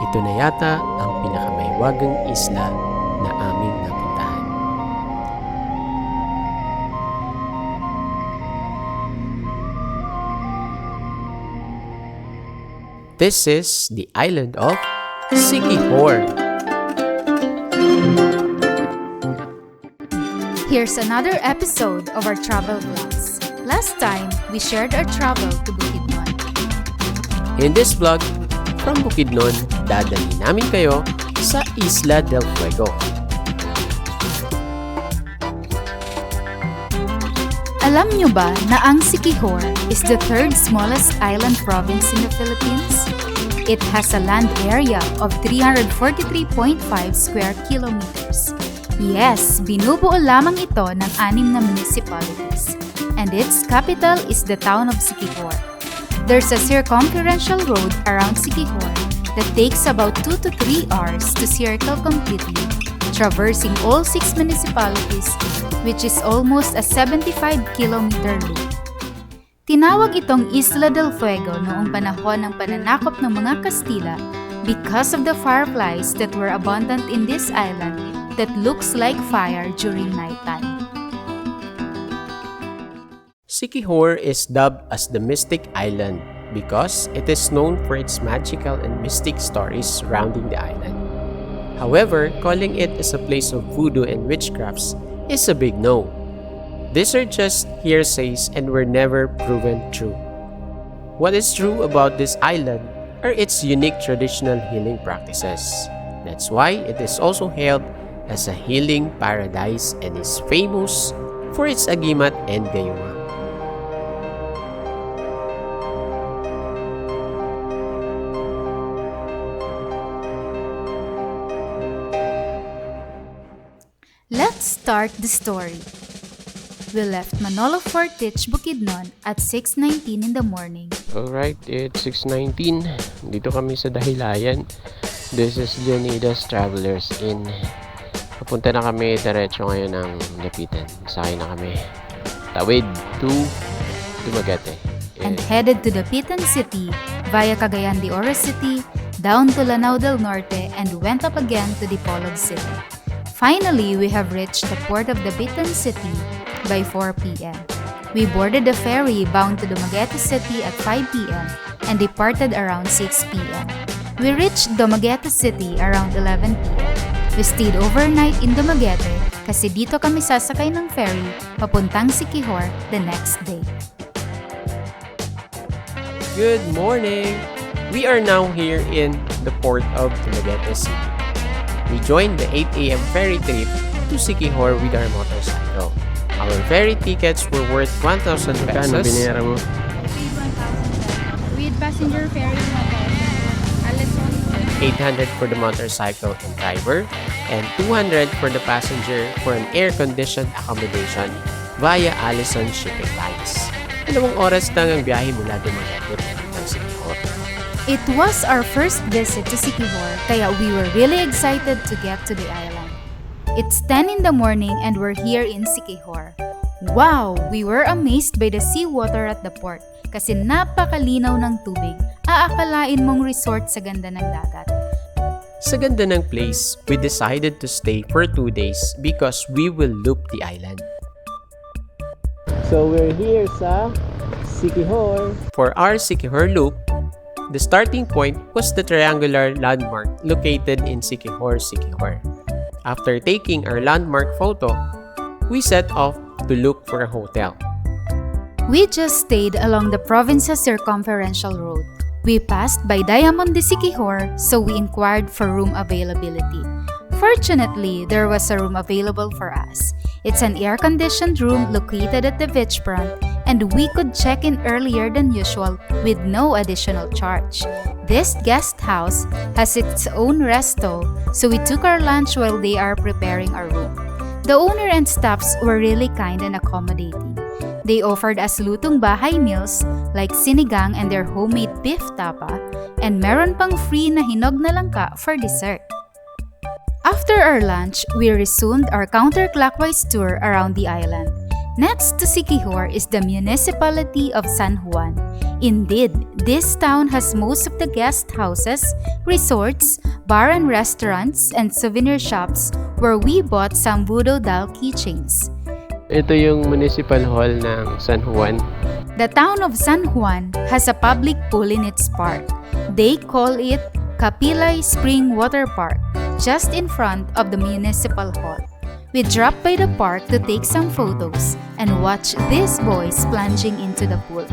Ito na yata ang pinakamaywagang isla na aming napuntahan. This is the island of Siquijor. Here's another episode of our travel vlogs. Last time, we shared our travel to Bukidnon. In this vlog, from Bukidnon, dadalhin namin kayo sa Isla del Fuego. Alam nyo ba na ang Siquijor is the third smallest island province in the Philippines? It has a land area of 343.5 square kilometers. Yes, binubuo lamang ito ng 6 na municipalities. And its capital is the town of Siquijor. There's a circumferential road around Siquijor that takes about 2 to 3 hours to circle completely, traversing all 6 municipalities, which is almost a 75-kilometer loop. Tinawag itong Isla del Fuego noong panahon ng pananakop ng mga Kastila because of the fireflies that were abundant in this island that looks like fire during nighttime. Siquijor is dubbed as the Mystic Island because it is known for its magical and mystic stories surrounding the island. However, calling it as a place of voodoo and witchcrafts is a big no. These are just hearsays and were never proven true. What is true about this island are its unique traditional healing practices. That's why it is also hailed as a healing paradise and is famous for its agimat and gayuma. Let's start the story. We left Manolo Fortich, Bukidnon at 6:19 in the morning. Alright, it's 6:19. Dito kami sa Dahilayan. This is Leonidas Travelers Inn. Papunta na kami diretso ngayon ng Lapitan. Sakay na kami. Tawid to Dumaguete. And headed to Dapitan City via Cagayan de Oro City, down to Lanao del Norte, and went up again to Dipolog City. Finally, we have reached the port of Dapitan City by 4 p.m. We boarded the ferry bound to Dumaguete City at 5 p.m. and departed around 6 p.m. We reached Dumaguete City around 11 p.m. We stayed overnight in Dumaguete kasi dito kami sasakay ng ferry papuntang Siquijor the next day. Good morning! We are now here in the port of Dumaguete City. We joined the 8 a.m. ferry trip to Siquijor with our motorcycle. Our ferry tickets were worth 1,000 pesos. Kano binira mo? 1,000 with passenger ferry 800 for the motorcycle and driver, and 200 for the passenger for an air-conditioned accommodation via Allison Shipping Lines. 2 oras lang ang biyahe mula Dumaguete ng Siquijor. It was our first visit to Siquijor, kaya we were really excited to get to the island. It's 10 in the morning and we're here in Siquijor. Wow! We were amazed by the seawater at the port kasi napakalinaw ng tubig. Aakalain mong resort sa ganda ng dagat. Sa ganda ng place, we decided to stay for 2 days because we will loop the island. So we're here sa Siquijor. For our Siquijor loop, the starting point was the triangular landmark located in Siquijor. After taking our landmark photo, we set off to look for a hotel. We just stayed along the province's circumferential road. We passed by Diamond de Siquijor, so we inquired for room availability. Fortunately, there was a room available for us. It's an air-conditioned room located at the beachfront, and we could check in earlier than usual with no additional charge. This guest house has its own resto, so we took our lunch while they are preparing our room. The owner and staffs were really kind and accommodating. They offered us lutong bahay meals like sinigang and their homemade beef tapa, and meron pang free na hinog na langka for dessert. After our lunch, we resumed our counterclockwise tour around the island. Next to Siquijor is the municipality of San Juan. Indeed, this town has most of the guest houses, resorts, bar and restaurants, and souvenir shops where we bought some Voodoo doll keychains. Ito yung municipal hall ng San Juan. The town of San Juan has a public pool in its park. They call it Kapilay Spring Water Park, just in front of the municipal hall. We dropped by the park to take some photos and watch these boys plunging into the pool.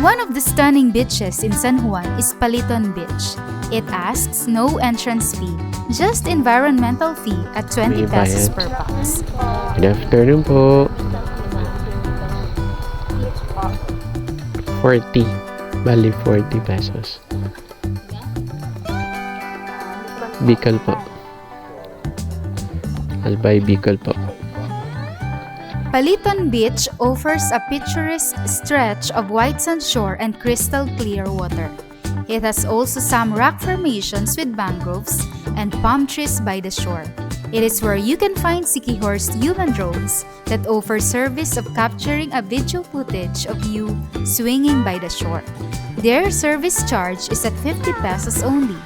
One of the stunning beaches in San Juan is Paliton Beach. It asks no entrance fee, just environmental fee at 20 pesos per box. Good afternoon po. 40. Bali 40 pesos. Bicol po. Albay, Bicol po. Paliton Beach offers a picturesque stretch of white sand shore and crystal clear water. It has also some rock formations with mangroves and palm trees by the shore. It is where you can find Siquijor's human drones that offer service of capturing a video footage of you swinging by the shore. Their service charge is at 50 pesos only.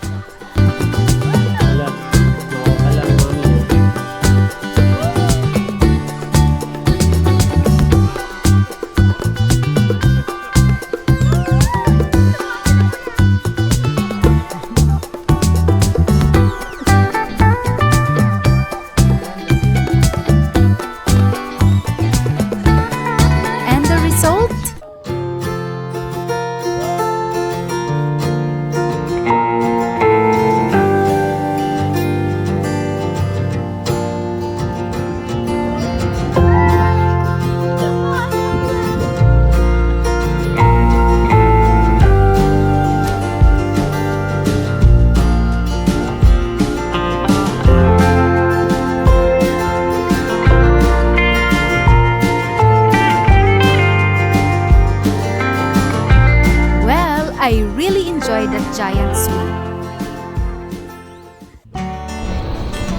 I really enjoyed that giant swing.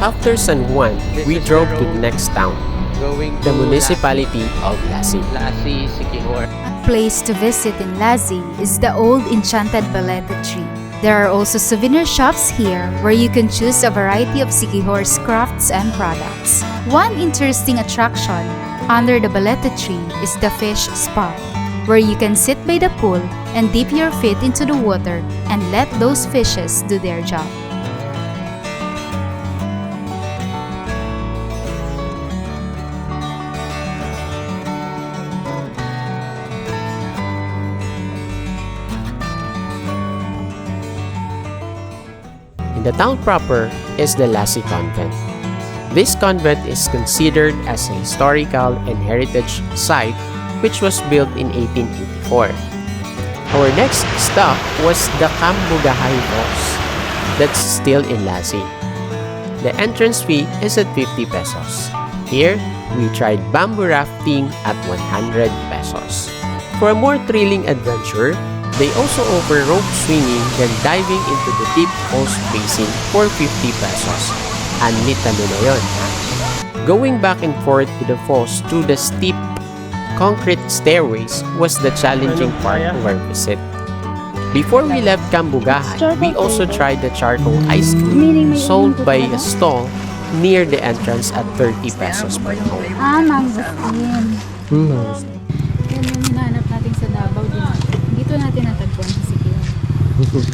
After San Juan, we drove to the next town, the municipality of Lassi. Siquijor. A place to visit in Lassi is the old enchanted balete tree. There are also souvenir shops here where you can choose a variety of Siquijor's crafts and products. One interesting attraction under the balete tree is the fish spa, where you can sit by the pool and dip your feet into the water and let those fishes do their job. In the town proper is the Lassi Convent. This convent is considered as a historical and heritage site which was built in 1884. Our next stop was the Cambugahay Falls, that's still in Lassi. The entrance fee is at 50 pesos. Here, we tried bamboo rafting at 100 pesos. For a more thrilling adventure, they also offer rope swinging then diving into the deep falls basin for 50 pesos. Anli talo na yun. Going back and forth to the falls through the steep concrete stairways was the challenging part of our visit. Before we left Cambugahay, we also tried the charcoal ice cream sold by a stall near the entrance at 30 pesos per cone. Mangustin. Yan yung hinahanap natin sa Davao din. Dito natin natagpuan sa Siquijor.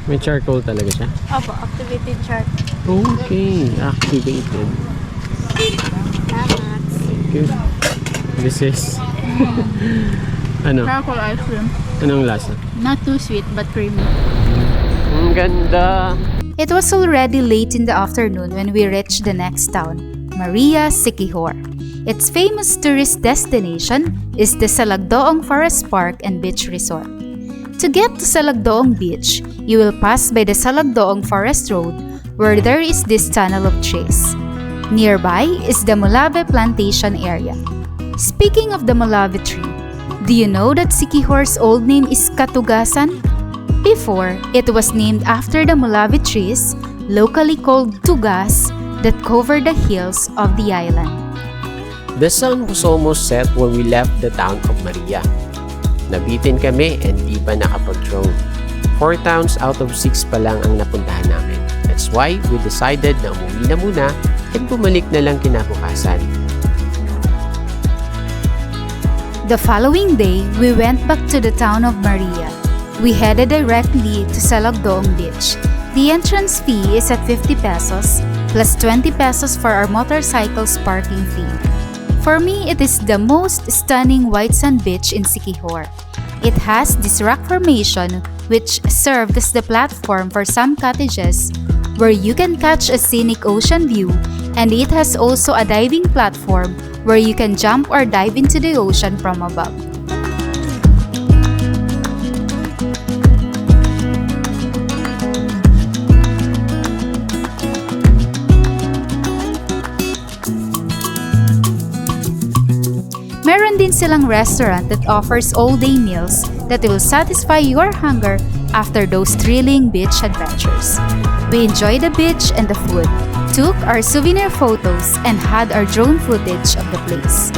May charcoal talaga siya? Opo, activated chart. Okay, activated. Good. This is ano? Charcoal ice cream. Anong lasa? Not too sweet but creamy. Ang ganda! It was already late in the afternoon when we reached the next town, Maria Siquijor. Its famous tourist destination is the Salagdoong Forest Park and Beach Resort. To get to Salagdoong Beach, you will pass by the Salagdoong Forest Road where there is this tunnel of trees. Nearby is the Molave Plantation area. Speaking of the Molave tree, do you know that Siquijor's old name is Katugasan? Before, it was named after the Molave trees, locally called tugas, that cover the hills of the island. The sun was almost set when we left the town of Maria. Nabitin kami and di pa nakapag-drone. 4 towns out of 6 pa lang ang napuntahan namin. That's why we decided na umuwi na muna and bumalik na lang kinabukasan. The following day, we went back to the town of Maria. We headed directly to Salagdoong Beach. The entrance fee is at 50 pesos plus 20 pesos for our motorcycles parking fee. For me, it is the most stunning white sand beach in Siquijor. It has this rock formation which served as the platform for some cottages where you can catch a scenic ocean view, and it has also a diving platform where you can jump or dive into the ocean from above. Meron din silang restaurant that offers all-day meals that will satisfy your hunger after those thrilling beach adventures. We enjoyed the beach and the food, took our souvenir photos, and had our drone footage of the place.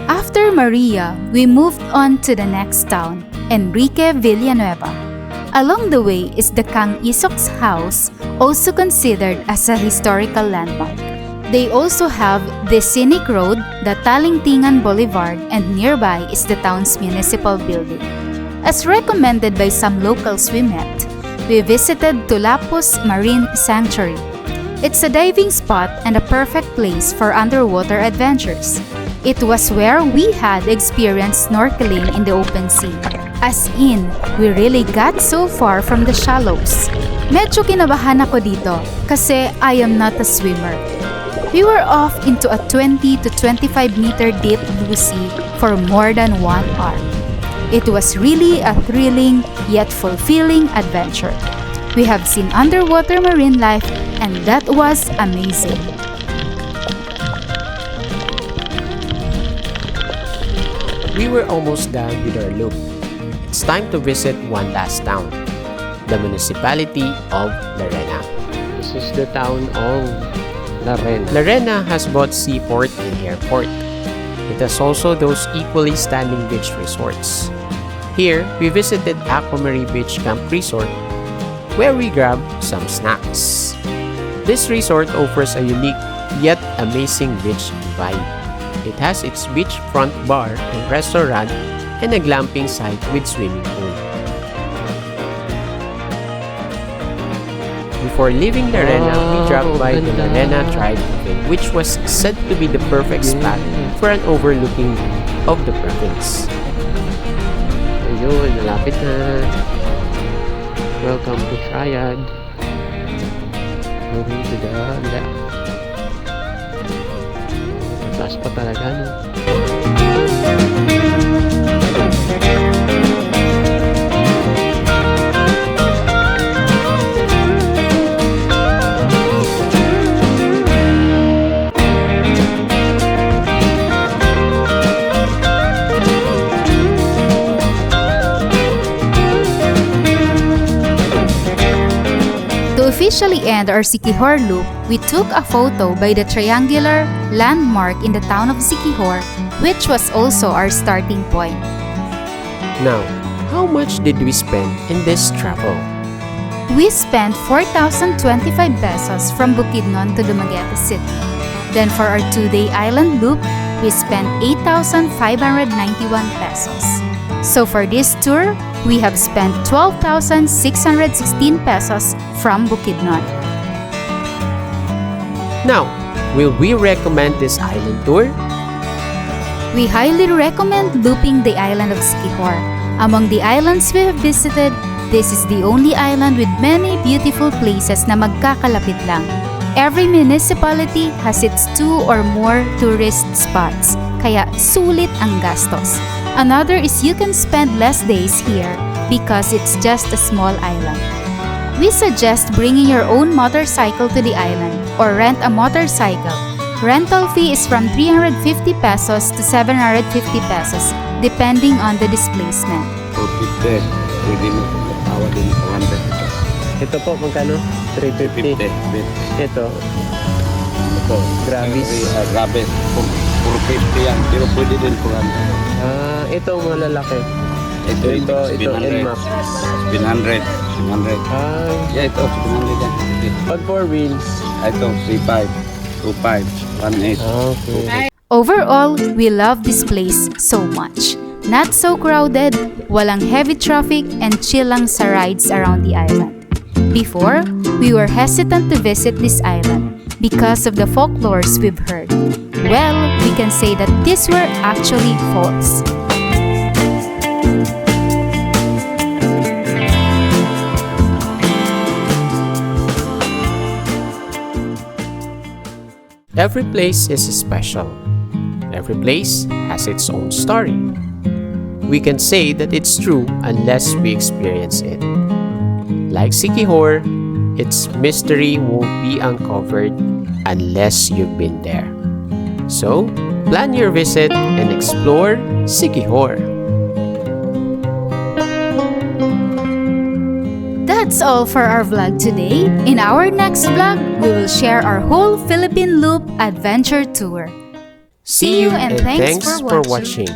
After Maria, we moved on to the next town, Enrique Villanueva. Along the way is the Kang Isok's house, also considered as a historical landmark. They also have the scenic road, the Talingtingan Boulevard, and nearby is the town's municipal building. As recommended by some locals we met, we visited Tulapos Marine Sanctuary. It's a diving spot and a perfect place for underwater adventures. It was where we had experienced snorkeling in the open sea. As in, we really got so far from the shallows. Medyo kinabahan ako dito kasi I am not a swimmer. We were off into a 20 to 25 meter deep blue sea for more than 1 hour. It was really a thrilling yet fulfilling adventure. We have seen underwater marine life and that was amazing. We were almost done with our loop. It's time to visit one last town, the municipality of Larena. This is the town of Larena. Larena has both seaport and airport. It has also those equally stunning beach resorts. Here, we visited Aquamarine Beach Camp Resort, where we grabbed some snacks. This resort offers a unique yet amazing beach vibe. It has its beachfront bar and restaurant and a glamping site with swimming pool. Before leaving Larena, we dropped by the Larena Tribe Cafe, which was said to be the perfect spot for an overlooking view of the province. Ayun, malapit na. Welcome to Triad. Moving to the left. Taas pa talaga, no? To officially end our Siquijor loop, we took a photo by the triangular landmark in the town of Siquijor, which was also our starting point. Now, how much did we spend in this travel? We spent 4,025 pesos from Bukidnon to Dumaguete City. Then for our 2-day island loop, we spent 8,591 pesos. So for this tour, we have spent 12,616 pesos from Bukidnon. Now, will we recommend this island tour? We highly recommend looping the island of Siquijor. Among the islands we have visited, this is the only island with many beautiful places na magkakalapit lang. Every municipality has its 2 or more tourist spots. kaya sulit ang gastos. Another is you can spend less days here because it's just a small island. We suggest bringing your own motorcycle to the island or rent a motorcycle. Rental fee is from 350 pesos to 750 pesos depending on the displacement. 450. Pwede mo tawa din 400. Ito po, magkano? 350. 50. Ito, Ito. Gravis. Grabe. 450 yan. Pero pwede din 400. ito mga lalaki. Ito, Ito, NMAX. 700. 700. Yeah, ito. 700 yan. Pag 4 wheels. Ito, 35. 25. 18. Okay. Overall, we love this place so much. Not so crowded, walang heavy traffic, and chill lang sa rides around the island. Before, we were hesitant to visit this island because of the folklores we've heard. Well, we can say that these were actually false. Every place is special. Every place has its own story. We can say that it's true unless we experience it. Like Siquijor, its mystery won't be uncovered unless you've been there. So, plan your visit and explore Siquijor. That's all for our vlog today. In our next vlog, we will share our whole Philippine Loop adventure tour. See you and thanks for watching.